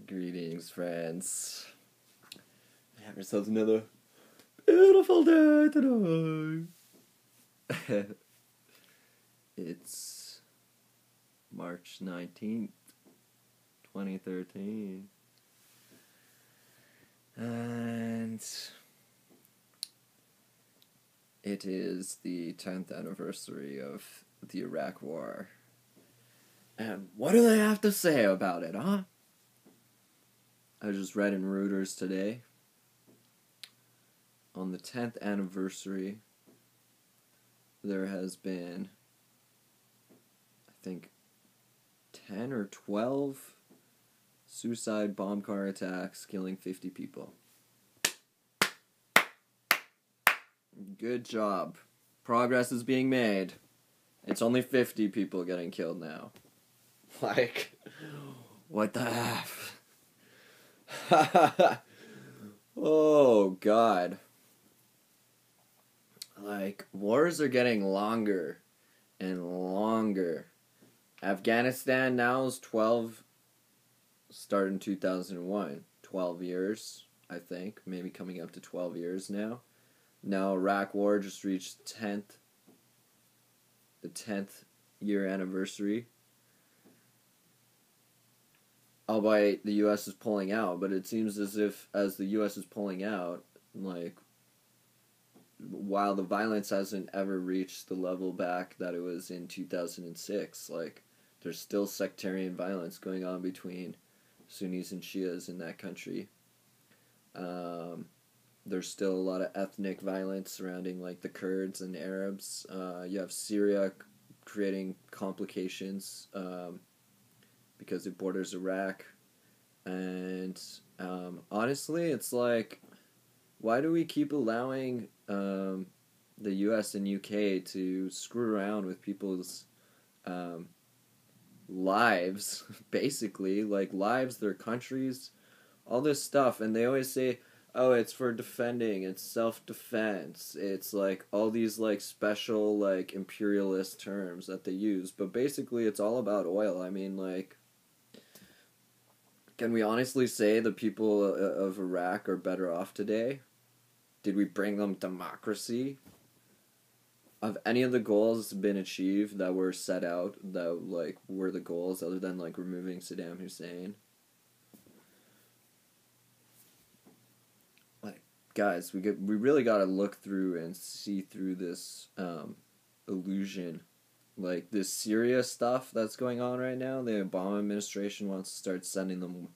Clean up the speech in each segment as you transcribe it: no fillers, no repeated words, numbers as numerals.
Greetings, friends. Have yourselves another beautiful day today. It's March 19th, 2013. And it is the 10th anniversary of the Iraq War. And what do they have to say about it, huh? I just read in Reuters today, on the 10th anniversary, there has been, I think, 10 or 12 suicide bomb car attacks killing 50 people. Good job. Progress is being made. It's only 50 people getting killed now. Like, what the F? Oh, God. Like, wars are getting longer and longer. Afghanistan now is 12, started in 2001. 12 years, I think. Maybe coming up to 12 years now. Now, Iraq War just reached the 10th year anniversary. Albeit the U.S. is pulling out, but it seems as if, as the U.S. is pulling out, like, while the violence hasn't ever reached the level back that it was in 2006, like, there's still sectarian violence going on between Sunnis and Shias in that country. There's still a lot of ethnic violence surrounding, like, the Kurds and Arabs. You have Syria creating complications, because it borders Iraq, and honestly, it's like, why do we keep allowing the U.S. and UK to screw around with people's lives, basically, like lives, their countries, all this stuff, and they always say, oh, it's for defending, it's self-defense, it's like all these like special like imperialist terms that they use, but basically it's all about oil. I mean, like, can we honestly say the people of Iraq are better off today? Did we bring them democracy? Have any of the goals been achieved that were set out, that like were the goals, other than like removing Saddam Hussein? Like, guys, we really got to look through and see through this illusion. Like, this Syria stuff that's going on right now, the Obama administration wants to start sending them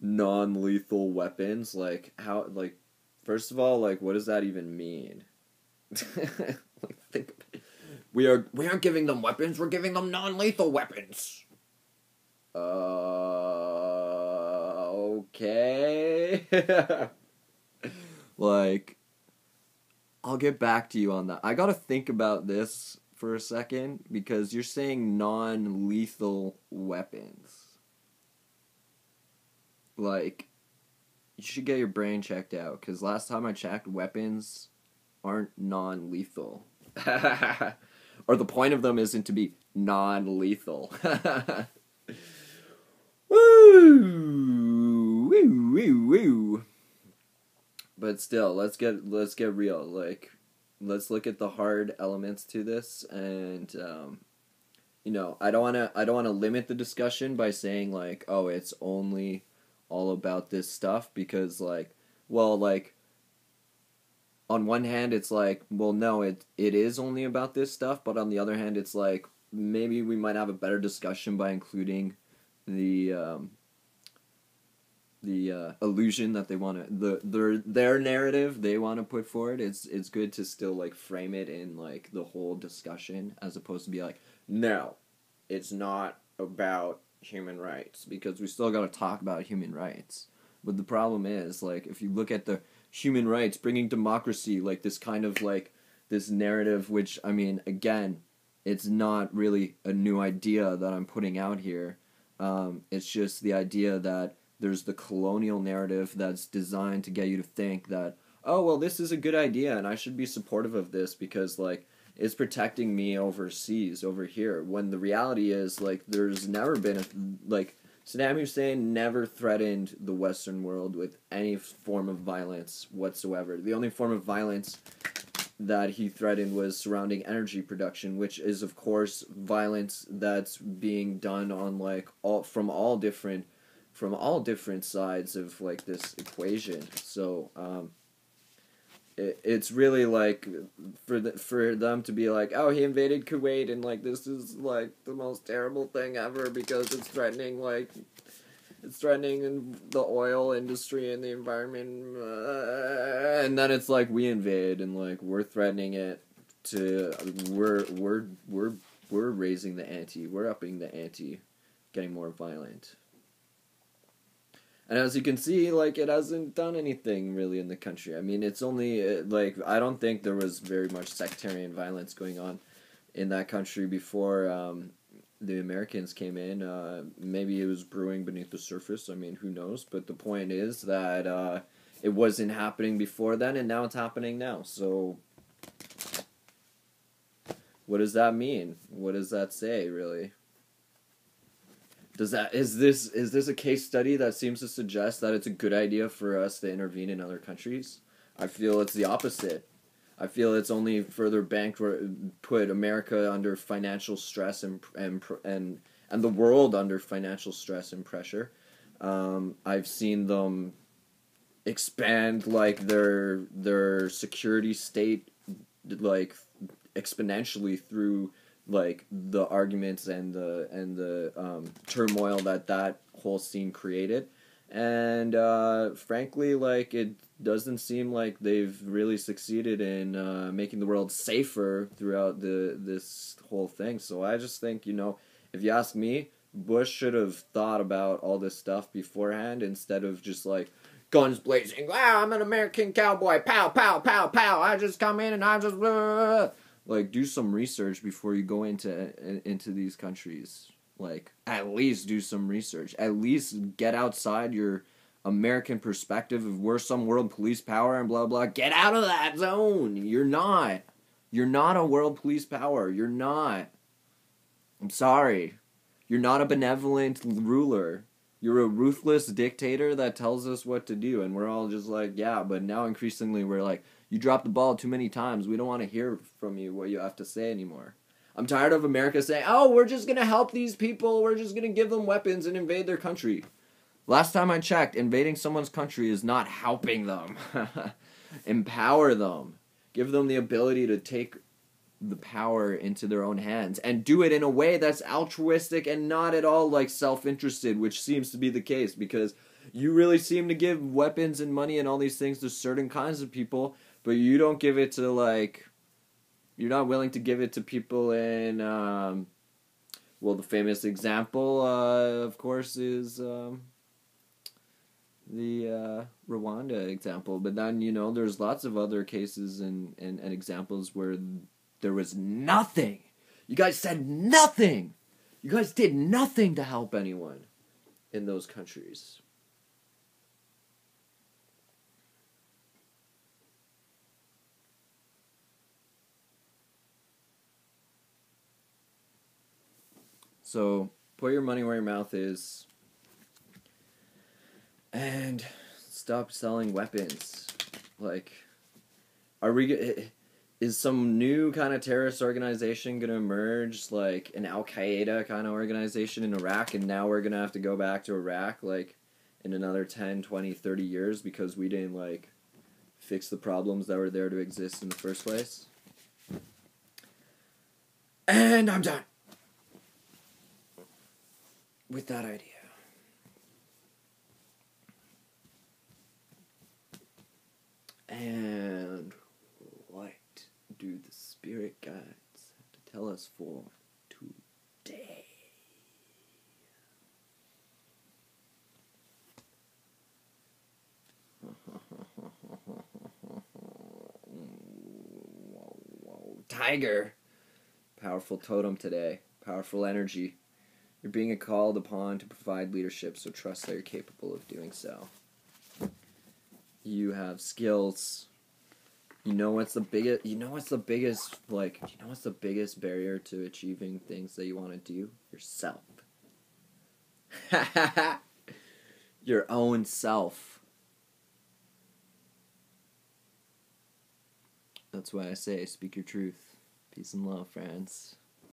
non-lethal weapons. Like, how, like, first of all, like, what does that even mean? Like, think, we aren't giving them weapons, we're giving them non-lethal weapons. Okay. Like, I'll get back to you on that. I gotta think about this for a second, because you're saying non-lethal weapons. Like, you should get your brain checked out, because last time I checked, weapons aren't non-lethal. Or the point of them isn't to be non-lethal. Woo! Woo! Woo! Woo! But still, let's get real. Like, let's look at the hard elements to this, and you know, I don't wanna limit the discussion by saying like, oh, it's only all about this stuff, because like, well, like, on one hand it's like, well, no, it is only about this stuff, but on the other hand it's like, maybe we might have a better discussion by including the illusion that they want to, their narrative they want to put forward. It's good to still like frame it in like the whole discussion, as opposed to be like, no, it's not about human rights, because we still got to talk about human rights. But the problem is, like, if you look at the human rights, bringing democracy, like this kind of like this narrative, which, I mean, again, it's not really a new idea that I'm putting out here. It's just the idea that there's the colonial narrative that's designed to get you to think that, oh, well, this is a good idea and I should be supportive of this because, like, it's protecting me overseas, over here. When the reality is, like, there's never been, like, Saddam Hussein never threatened the Western world with any form of violence whatsoever. The only form of violence that he threatened was surrounding energy production, which is of course violence that's being done on like all different sides of like this equation. So it's really like for them to be like, oh, he invaded Kuwait and like this is like the most terrible thing ever because it's threatening the oil industry and the environment, and then it's like we invade and like we're threatening it to we're raising the ante, we're upping the ante, getting more violent. And as you can see, like, it hasn't done anything really in the country. I mean, it's only, like, I don't think there was very much sectarian violence going on in that country before the Americans came in. Maybe it was brewing beneath the surface. I mean, who knows? But the point is that it wasn't happening before then, and now it's happening now. So, what does that mean? What does that say, really? Is this a case study that seems to suggest that it's a good idea for us to intervene in other countries? I feel it's the opposite. I feel it's only further put America under financial stress and the world under financial stress and pressure. I've seen them expand like their security state like exponentially through like the arguments and the turmoil that whole scene created, and frankly, like it doesn't seem like they've really succeeded in making the world safer throughout this whole thing. So I just think, if you ask me, Bush should have thought about all this stuff beforehand instead of just like guns blazing. Wow, I'm an American cowboy. Pow, pow, pow, pow. I just come in and I just. Like, do some research before you go into these countries. Like, at least do some research. At least get outside your American perspective of we're some world police power and blah, blah. Get out of that zone. You're not. You're not a world police power. You're not. I'm sorry. You're not a benevolent ruler. You're a ruthless dictator that tells us what to do. And we're all just like, yeah, but now increasingly we're like, you dropped the ball too many times. We don't want to hear from you what you have to say anymore. I'm tired of America saying, oh, we're just going to help these people. We're just going to give them weapons and invade their country. Last time I checked, invading someone's country is not helping them. Empower them. Give them the ability to take the power into their own hands and do it in a way that's altruistic and not at all like self-interested, which seems to be the case because you really seem to give weapons and money and all these things to certain kinds of people, but you don't give it to like, you're not willing to give it to people in, well, the famous example, of course, is the Rwanda example. But then, there's lots of other cases and examples where there was nothing. You guys said nothing. You guys did nothing to help anyone in those countries. So, put your money where your mouth is and stop selling weapons. Like, is some new kind of terrorist organization going to emerge, like an Al-Qaeda kind of organization in Iraq, and now we're going to have to go back to Iraq, like, in another 10, 20, 30 years because we didn't, like, fix the problems that were there to exist in the first place? And I'm done with that idea. And what do the spirit guides have to tell us for today? Tiger. Powerful totem today. Powerful energy. You're being called upon to provide leadership, so trust that you're capable of doing so. You have skills. You know what's the biggest barrier to achieving things that you want to do? Yourself. Your own self. That's why I say speak your truth. Peace and love, friends.